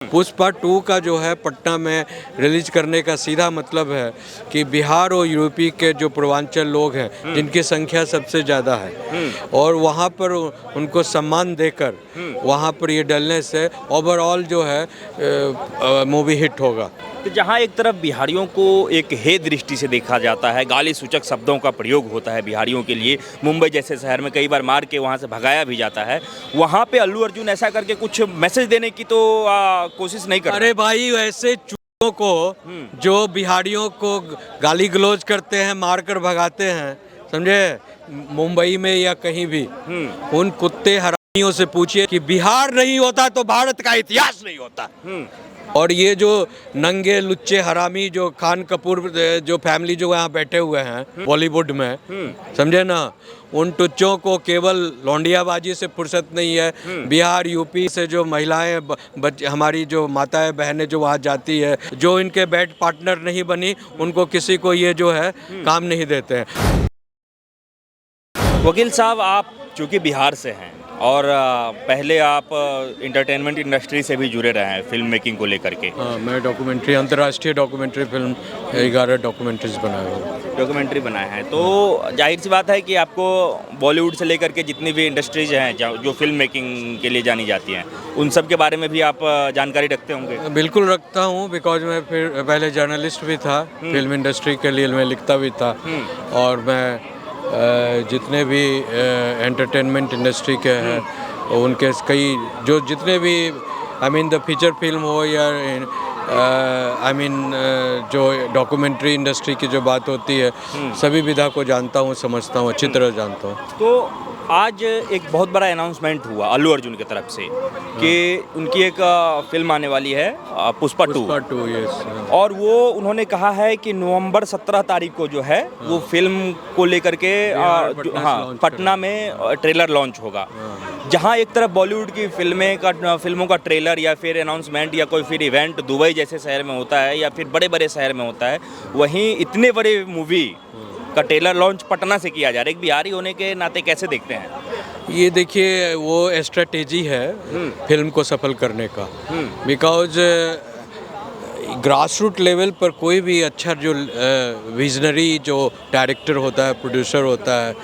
पुष्पा 2 का जो है पटना में रिलीज करने का सीधा मतलब है कि बिहार और यूपी के जो पूर्वांचल लोग हैं जिनकी संख्या सबसे ज़्यादा है और वहाँ पर उनको सम्मान देकर वहाँ पर ये डलने से ओवरऑल जो है मूवी हिट होगा। तो जहाँ एक तरफ बिहारियों को एक हे दृष्टि से देखा जाता है, गाली सूचक शब्दों का प्रयोग होता है बिहारियों के लिए, मुंबई जैसे शहर में कई बार मार के वहाँ से भगाया भी जाता है, वहाँ पे अल्लू अर्जुन ऐसा करके कुछ मैसेज देने की तो कोशिश नहीं कर रहा। अरे भाई, ऐसे चूहों को जो बिहारियों को गाली गलौज करते हैं, मार कर भगाते हैं, समझे, मुंबई में या कहीं भी, उन कुत्ते हरामियों से पूछिए कि बिहार नहीं होता तो भारत का इतिहास नहीं होता। और ये जो नंगे लुच्चे हरामी जो खान कपूर जो फैमिली जो यहाँ बैठे हुए हैं बॉलीवुड में, समझे ना, उन टुच्चों को केवल लौंडियाबाजी से फुर्सत नहीं है। बिहार यूपी से जो महिलाएं हमारी जो माताएं बहनें जो वहाँ जाती है, जो इनके बेड पार्टनर नहीं बनी, उनको किसी को ये जो है काम नहीं देते हैं। वकील साहब, आप चूँकि बिहार से हैं और पहले आप इंटरटेनमेंट इंडस्ट्री से भी जुड़े रहे हैं फिल्म मेकिंग को लेकर के। हाँ, मैं डॉक्यूमेंट्री, अंतर्राष्ट्रीय डॉक्यूमेंट्री फिल्म 11 डॉक्यूमेंट्रीज बनाए हुए, डॉक्यूमेंट्री बनाए हैं। तो जाहिर सी बात है कि आपको बॉलीवुड से लेकर के जितनी भी इंडस्ट्रीज हैं जो फिल्म मेकिंग के लिए जानी जाती हैं, उन सब के बारे में भी आप जानकारी रखते होंगे। बिल्कुल रखता हूँ, बिकॉज मैं फिर पहले जर्नलिस्ट भी था, फिल्म इंडस्ट्री के लिए मैं लिखता भी था और मैं जितने भी एंटरटेनमेंट इंडस्ट्री के हैं उनके कई जो जितने भी I mean the feature film हो या आई मीन जो डॉक्यूमेंट्री इंडस्ट्री की जो बात होती है, सभी विधा को जानता हूँ, समझता हूँ, अच्छी तरह जानता हूँ। तो आज एक बहुत बड़ा अनाउंसमेंट हुआ अल्लू अर्जुन की तरफ से कि उनकी एक फिल्म आने वाली है पुष्पा 2। यस। और वो उन्होंने कहा है कि नवंबर 17 तारीख को जो है वो फिल्म को लेकर के पटना में ट्रेलर लॉन्च होगा। जहाँ एक तरफ बॉलीवुड की फिल्मों का ट्रेलर या फिर अनाउंसमेंट या कोई फिर इवेंट दुबई जैसे शहर में होता है या फिर बड़े बड़े शहर में होता है, वहीं इतने बड़े मूवी का ट्रेलर लॉन्च पटना से किया जा रहा है। एक बिहारी होने के नाते कैसे देखते हैं? ये देखिए, वो स्ट्रेटेजी है फिल्म को सफल करने का, बिकॉज ग्रास रूट लेवल पर कोई भी अच्छा जो विजनरी जो डायरेक्टर होता है, प्रोड्यूसर होता है,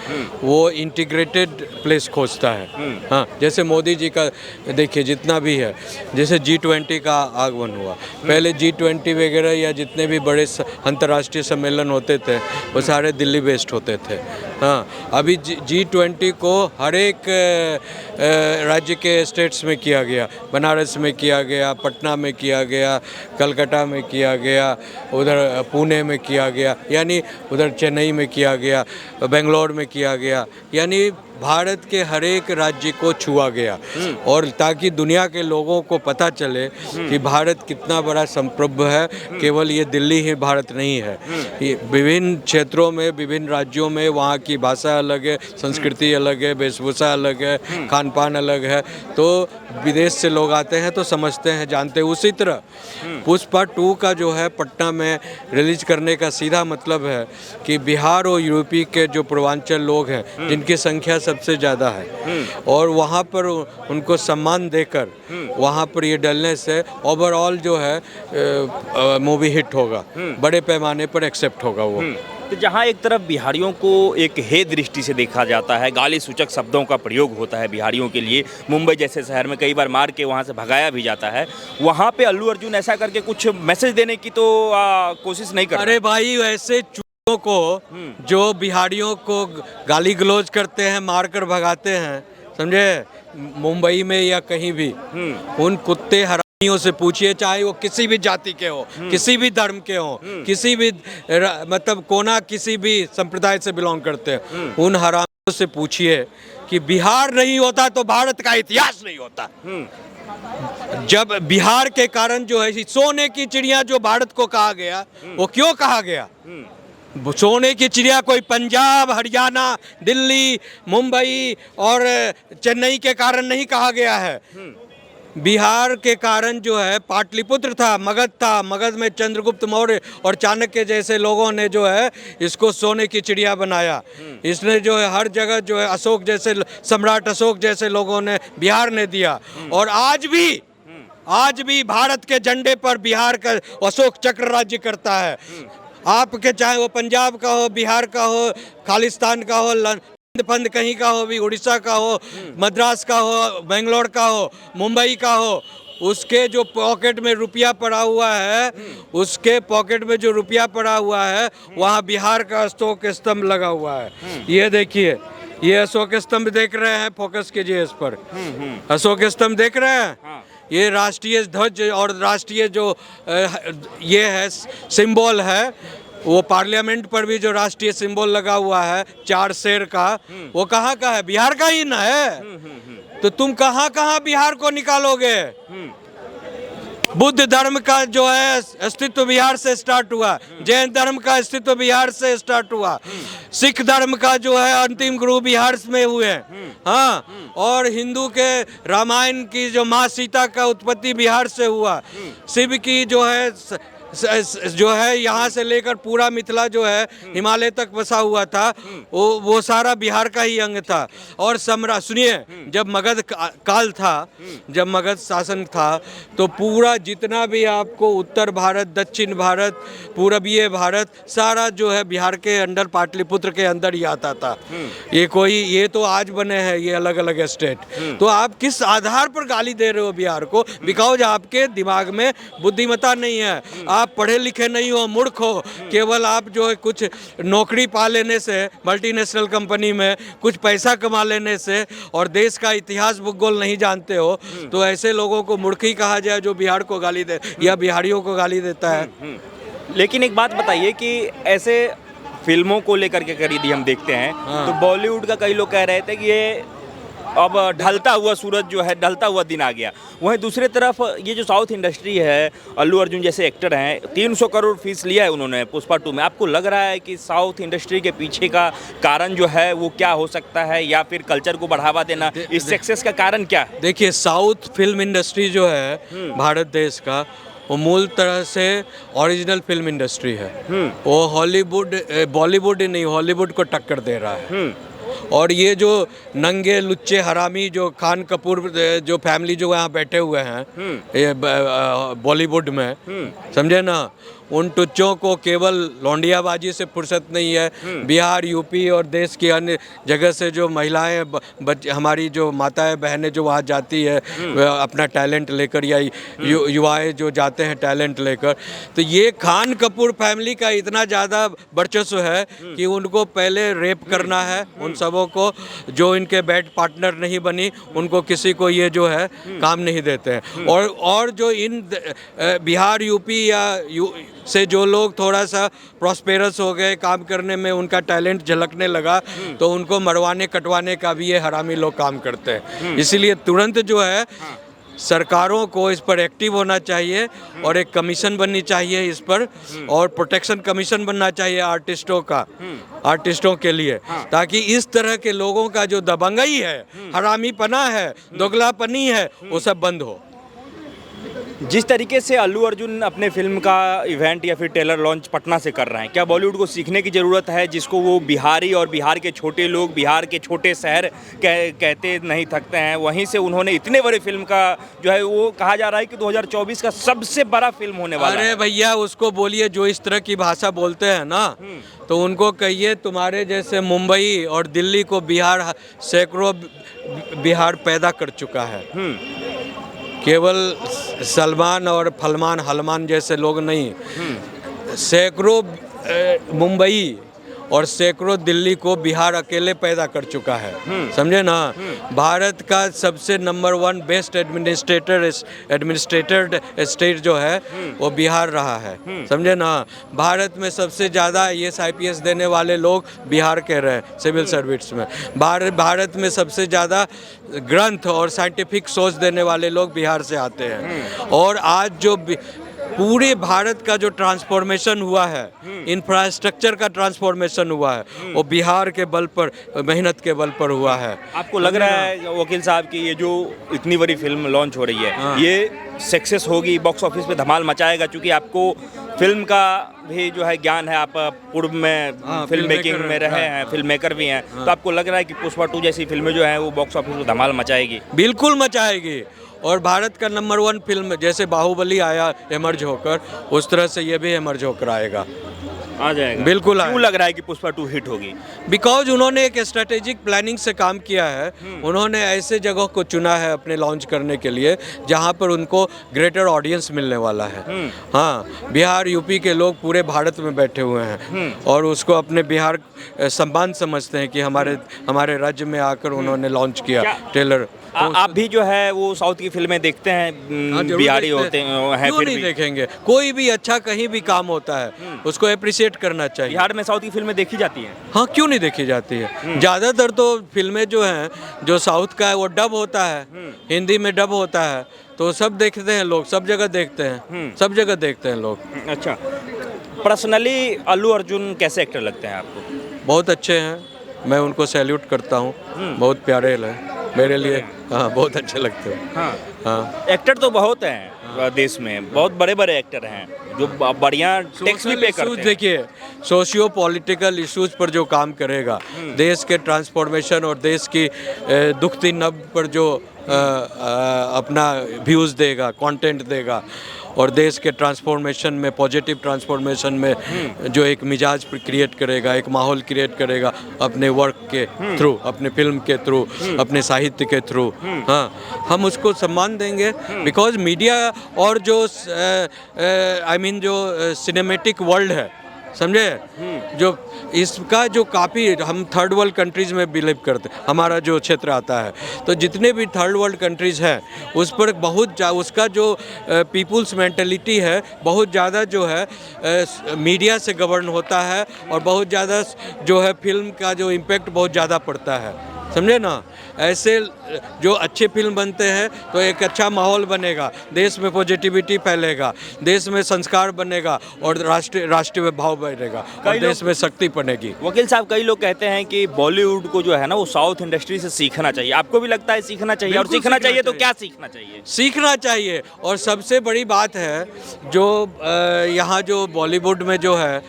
वो इंटीग्रेटेड प्लेस खोजता है। हाँ, जैसे मोदी जी का देखिए, जितना भी है, जैसे G20 का आगमन हुआ, पहले G20 वगैरह या जितने भी बड़े अंतर्राष्ट्रीय सम्मेलन होते थे वो सारे दिल्ली बेस्ड होते थे। हाँ, अभी G20 को हर एक राज्य के स्टेट्स में किया गया, बनारस में किया गया, पटना में किया गया, कलकत्ता में किया गया, उधर पुणे में किया गया, यानी उधर चेन्नई में किया गया, बेंगलोर में किया गया, यानी भारत के हर एक राज्य को छुआ गया, और ताकि दुनिया के लोगों को पता चले कि भारत कितना बड़ा संप्रभु है। केवल ये दिल्ली ही भारत नहीं है, ये विभिन्न क्षेत्रों में, विभिन्न राज्यों में वहाँ की भाषा अलग है, संस्कृति अलग है, वेशभूषा अलग है, खान पान अलग है, तो विदेश से लोग आते हैं तो समझते हैं, जानते हैं। उसी तरह पुष्पा 2 का जो है पटना में रिलीज करने का सीधा मतलब है कि बिहार और यूपी के जो पूर्वांचल लोग हैं जिनकी संख्या सबसे ज़्यादा है और वहाँ पर उनको सम्मान देकर वहाँ पर ये डलने से ओवरऑल जो है मूवी हिट होगा, बड़े पैमाने पर एक्सेप्ट होगा वो। तो जहाँ एक तरफ बिहारियों को एक हे दृष्टि से देखा जाता है, गाली सूचक शब्दों का प्रयोग होता है बिहारियों के लिए, मुंबई जैसे शहर में कई बार मार के वहाँ से भगाया भी जाता है, वहाँ पे अल्लू अर्जुन ऐसा करके कुछ मैसेज देने की तो कोशिश नहीं कर रहा। अरे भाई, ऐसे चूहों को जो बिहारियों को गाली गलौज करते हैं, मार कर भगाते हैं, समझे, मुंबई में या कहीं भी, उन कुत्ते हरामियों से पूछिए, चाहे वो किसी भी जाति के हो, किसी भी धर्म के हो, किसी भी मतलब कोना किसी भी संप्रदाय से बिलोंग करते हैं, उन हरामियों से पूछिए कि बिहार नहीं होता तो भारत का इतिहास नहीं होता। जब बिहार के कारण जो है सोने की चिड़िया जो भारत को कहा गया, वो क्यों कहा गया? सोने की चिड़िया कोई पंजाब, हरियाणा, दिल्ली, मुंबई और चेन्नई के कारण नहीं कहा गया है। बिहार के कारण जो है पाटलिपुत्र था, मगध में चंद्रगुप्त मौर्य और चाणक्य जैसे लोगों ने जो है इसको सोने की चिड़िया बनाया। इसने जो है हर जगह जो है सम्राट अशोक जैसे लोगों ने बिहार ने दिया, और आज भी आज भी भारत के झंडे पर बिहार का अशोक चक्र राज्य करता है। आपके चाहे वो पंजाब का हो, बिहार का हो, खालिस्तान का हो, फंद कहीं का हो, भी उड़ीसा का हो, मद्रास का हो, बेंगलोर का हो, मुंबई का हो, उसके जो पॉकेट में रुपया पड़ा हुआ है, उसके पॉकेट में जो रुपया पड़ा हुआ है, वहाँ बिहार का अशोक स्तंभ लगा हुआ है। ये देखिए, ये अशोक स्तंभ देख रहे हैं, फोकस कीजिए इस पर। अशोक स्तंभ देख रहे हैं? ये राष्ट्रीय ध्वज और राष्ट्रीय जो ये है सिंबल है, वो पार्लियामेंट पर भी जो राष्ट्रीय सिंबल लगा हुआ है 4 शेर का, वो कहाँ का है? बिहार का ही ना है। तो तुम कहाँ कहाँ बिहार को निकालोगे? बुद्ध धर्म का जो है अस्तित्व बिहार से स्टार्ट हुआ, जैन धर्म का अस्तित्व बिहार से स्टार्ट हुआ, सिख धर्म का जो है अंतिम गुरु बिहार में हुए। हाँ, और हिंदू के रामायण की जो माँ सीता का उत्पत्ति बिहार से हुआ। शिव की जो है यहाँ से लेकर पूरा मिथिला जो है हिमालय तक बसा हुआ था, वो सारा बिहार का ही अंग था। और सम्राट सुनिए, जब मगध काल था, जब मगध शासन था, तो पूरा जितना भी आपको उत्तर भारत, दक्षिण भारत, पूर्वीय भारत, सारा जो है बिहार के अंडर, पाटलिपुत्र के अंदर ही आता था। ये तो आज बने हैं ये अलग अलग स्टेट। तो आप किस आधार पर गाली दे रहे हो बिहार को? बिकॉज आपके दिमाग में बुद्धिमत्ता नहीं है, आप पढ़े लिखे नहीं हो, मूर्ख हो। केवल आप जो है कुछ नौकरी पा लेने से, मल्टीनेशनल कंपनी में कुछ पैसा कमा लेने से, और देश का इतिहास भूगोल नहीं जानते हो, तो ऐसे लोगों को मूर्ख ही कहा जाए जो बिहार को गाली दे या बिहारियों को गाली देता है। लेकिन एक बात बताइए कि ऐसे फिल्मों को लेकर के यदि हम देखते हैं, तो बॉलीवुड का कई लोग कह रहे थे कि ये अब ढलता हुआ सूरज जो है, ढलता हुआ दिन आ गया। वहीं दूसरी तरफ ये जो साउथ इंडस्ट्री है, अल्लू अर्जुन जैसे एक्टर हैं, 300 करोड़ फीस लिया है उन्होंने पुष्पा 2 में। आपको लग रहा है कि साउथ इंडस्ट्री के पीछे का कारण जो है वो क्या हो सकता है, या फिर कल्चर को बढ़ावा देना, इस सक्सेस का कारण क्या है? देखिए, साउथ फिल्म इंडस्ट्री जो है भारत देश का, वो मूल तरह से ओरिजिनल फिल्म इंडस्ट्री है। वो हॉलीवुड, बॉलीवुड ही नहीं, हॉलीवुड को टक्कर दे रहा है। और ये जो नंगे लुच्चे हरामी जो खान कपूर जो फैमिली जो यहाँ बैठे हुए हैं बॉलीवुड में, समझे ना, उन टुच्चों को केवल लौंडियाबाजी से फुर्सत नहीं है। बिहार, यूपी और देश की अन्य जगह से जो महिलाएं, हमारी जो माताएं बहनें जो वहाँ जाती है अपना टैलेंट लेकर, या युवाएं जो जाते हैं टैलेंट लेकर, तो ये खान कपूर फैमिली का इतना ज़्यादा वर्चस्व है कि उनको पहले रेप करना है, उन सबों को जो इनके बेड पार्टनर नहीं बनी, उनको किसी को ये जो है काम नहीं देते हैं। और जो इन बिहार, यूपी या से जो लोग थोड़ा सा प्रॉस्पेरस हो गए, काम करने में उनका टैलेंट झलकने लगा, तो उनको मरवाने कटवाने का भी ये हरामी लोग काम करते हैं। इसीलिए तुरंत जो है सरकारों को इस पर एक्टिव होना चाहिए, और एक कमीशन बननी चाहिए इस पर, और प्रोटेक्शन कमीशन बनना चाहिए आर्टिस्टों के लिए, ताकि इस तरह के लोगों का जो दबंगई है, हरामीपना है, दोगलापनी है, वो सब बंद हो। जिस तरीके से अल्लू अर्जुन अपने फिल्म का इवेंट या फिर ट्रेलर लॉन्च पटना से कर रहे हैं, क्या बॉलीवुड को सीखने की ज़रूरत है, जिसको वो बिहारी और बिहार के छोटे लोग, बिहार के छोटे शहर कहते नहीं थकते हैं? वहीं से उन्होंने इतने बड़े फिल्म का जो है वो कहा जा रहा है कि 2024 का सबसे बड़ा फिल्म होने वाला है। अरे भैया, उसको बोलिए जो इस तरह की भाषा बोलते हैं ना, तो उनको कहिए तुम्हारे जैसे मुंबई और दिल्ली को बिहार, सैकड़ों बिहार पैदा कर चुका है। केवल सलमान और फलमान हलमान जैसे लोग नहीं, सैकड़ों मुंबई और सैकड़ों दिल्ली को बिहार अकेले पैदा कर चुका है, समझे ना। भारत का सबसे नंबर 1 बेस्ट एडमिनिस्ट्रेटेड स्टेट जो है वो बिहार रहा है, समझे ना। भारत में सबसे ज़्यादा IAS IPS देने वाले लोग बिहार के रहे सिविल सर्विस में। भारत में सबसे ज़्यादा ग्रंथ और साइंटिफिक सोच देने वाले लोग बिहार से आते हैं। और आज जो पूरे भारत का जो ट्रांसफॉर्मेशन हुआ है, इंफ्रास्ट्रक्चर का ट्रांसफॉर्मेशन हुआ है, वो बिहार के बल पर, मेहनत के बल पर हुआ है। आपको लग रहा है वकील साहब कि ये जो इतनी बड़ी फिल्म लॉन्च हो रही है, ये सक्सेस होगी, बॉक्स ऑफिस पे धमाल मचाएगा? क्योंकि आपको फिल्म का भी जो है ज्ञान है, आप पूर्व में फिल्म मेकिंग में रहे हैं, फिल्म मेकर भी हैं, तो आपको लग रहा है कि पुष्पा 2 जैसी फिल्में जो हैं वो बॉक्स ऑफिस पे धमाल मचाएगी? बिल्कुल मचाएगी। और भारत का नंबर 1 फिल्म जैसे बाहुबली आया एमर्ज होकर, उस तरह से ये भी एमर्ज होकर आएगा। आ जाएगा, बिल्कुल क्यों लग रहा है कि पुष्पा 2 हिट होगी? बिकॉज उन्होंने एक स्ट्रेटेजिक प्लानिंग से काम किया है। उन्होंने ऐसे जगह को चुना है अपने लॉन्च करने के लिए जहां पर उनको ग्रेटर ऑडियंस मिलने वाला है। हाँ, बिहार यूपी के लोग पूरे भारत में बैठे हुए हैं और उसको अपने बिहार सम्मान समझते हैं कि हमारे राज्य में आकर उन्होंने लॉन्च किया ट्रेलर। आप भी जो है वो साउथ की फिल्में देखते हैं, बिहारी होते हैं क्यों फिर नहीं भी देखेंगे? कोई भी अच्छा कहीं भी काम होता है उसको अप्रिशिएट करना चाहिए। बिहार में साउथ की फिल्में देखी जाती हैं? हाँ, क्यों नहीं देखी जाती है? ज़्यादातर तो फिल्में जो हैं जो साउथ का है वो डब होता है, हिंदी में डब होता है, तो सब देखते हैं लोग, सब जगह देखते हैं, सब जगह देखते हैं लोग। अच्छा, पर्सनली अल्लू अर्जुन कैसे एक्टर लगते हैं आपको? बहुत अच्छे हैं, मैं उनको सैल्यूट करता हूँ, बहुत प्यारे हैं मेरे लिए। हाँ, बहुत अच्छे लगते हैं। हाँ, हाँ, एक्टर तो बहुत हैं देश में, बहुत बड़े बड़े एक्टर हैं जो बढ़िया टैक्स भी पे करते हैं। देखिए, सोशियो पॉलिटिकल इश्यूज पर जो काम करेगा, देश के ट्रांसफॉर्मेशन और देश की दुखती नब्ज पर जो अपना व्यूज़ देगा, कंटेंट देगा और देश के ट्रांसफॉर्मेशन में, पॉजिटिव ट्रांसफॉर्मेशन में जो एक मिजाज क्रिएट करेगा, एक माहौल क्रिएट करेगा अपने वर्क के थ्रू, अपने फिल्म के थ्रू, अपने साहित्य के थ्रू। हाँ, हम उसको सम्मान देंगे बिकॉज मीडिया और जो जो सिनेमेटिक वर्ल्ड है, समझे, जो इसका जो काफ़ी हम थर्ड वर्ल्ड कंट्रीज़ में बिलीव करते हैं, हमारा जो क्षेत्र आता है, तो जितने भी थर्ड वर्ल्ड कंट्रीज़ हैं उस पर बहुत उसका जो पीपुल्स मेंटलिटी है बहुत ज़्यादा जो है मीडिया से गवर्न होता है और बहुत ज़्यादा जो है फिल्म का जो इम्पेक्ट बहुत ज़्यादा पड़ता है, समझे ना। ऐसे जो अच्छे फिल्म बनते हैं तो एक अच्छा माहौल बनेगा, देश में पॉजिटिविटी फैलेगा, देश में संस्कार बनेगा और राष्ट्रीय भाव बढ़ेगा और देश में शक्ति बनेगी। वकील साहब, कई लोग कहते हैं कि बॉलीवुड को जो है ना वो साउथ इंडस्ट्री से सीखना चाहिए, आपको भी लगता है सीखना चाहिए? और सीखना चाहिए तो क्या सीखना चाहिए? सीखना चाहिए। और सबसे बड़ी बात है जो यहाँ जो बॉलीवुड में जो है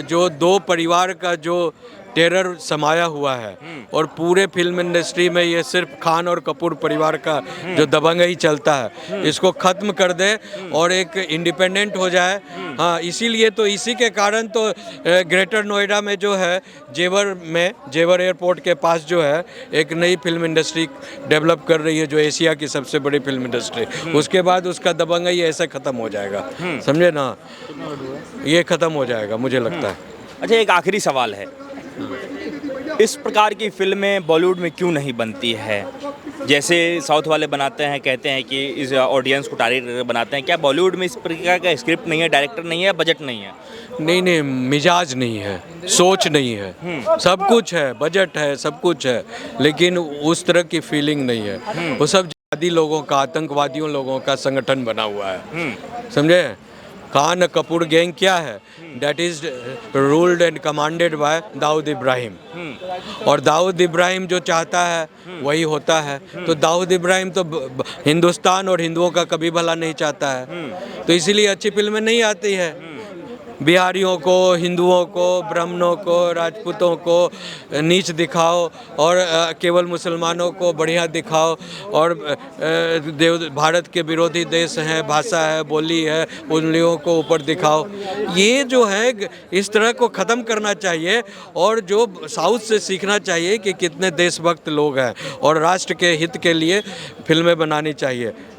जो दो परिवार का जो टेरर समाया हुआ है और पूरे फिल्म इंडस्ट्री में ये सिर्फ खान और कपूर परिवार का जो दबंगई चलता है, इसको ख़त्म कर दे और एक इंडिपेंडेंट हो जाए। हाँ, इसीलिए तो इसी के कारण तो ग्रेटर नोएडा में जो है जेवर एयरपोर्ट के पास जो है एक नई फिल्म इंडस्ट्री डेवलप कर रही है जो एशिया की सबसे बड़ी फिल्म इंडस्ट्री। उसके बाद उसका दबंगई ऐसे ख़त्म हो जाएगा, समझे ना, ये ख़त्म हो जाएगा मुझे लगता है। अच्छा, एक आखिरी सवाल है, इस प्रकार की फिल्में बॉलीवुड में क्यों नहीं बनती है? जैसे साउथ वाले बनाते हैं, कहते हैं कि इस ऑडियंस को टारगेट बनाते हैं, क्या बॉलीवुड में इस प्रकार का स्क्रिप्ट नहीं है, डायरेक्टर नहीं है, बजट नहीं है? नहीं, मिजाज नहीं है, सोच नहीं है, सब कुछ है, बजट है, सब कुछ है, लेकिन उस तरह की फीलिंग नहीं है। वो सब जिहादी लोगों का, आतंकवादियों लोगों का संगठन बना हुआ है, समझे। खान कपूर गैंग क्या है? That is ruled and commanded by Dawood Ibrahim, और दाऊद इब्राहिम जो चाहता है वही होता है। तो दाऊद इब्राहिम तो हिंदुस्तान और हिंदुओं का कभी भला नहीं चाहता है, तो इसीलिए अच्छी फिल्में नहीं आती है। बिहारियों को, हिंदुओं को, ब्राह्मणों को, राजपूतों को नीच दिखाओ और केवल मुसलमानों को बढ़िया दिखाओ और भारत के विरोधी देश हैं, भाषा है, बोली है, उन लोगों को ऊपर दिखाओ। ये जो है इस तरह को ख़त्म करना चाहिए और जो साउथ से सीखना चाहिए कि कितने देशभक्त लोग हैं और राष्ट्र के हित के लिए फिल्में बनानी चाहिए।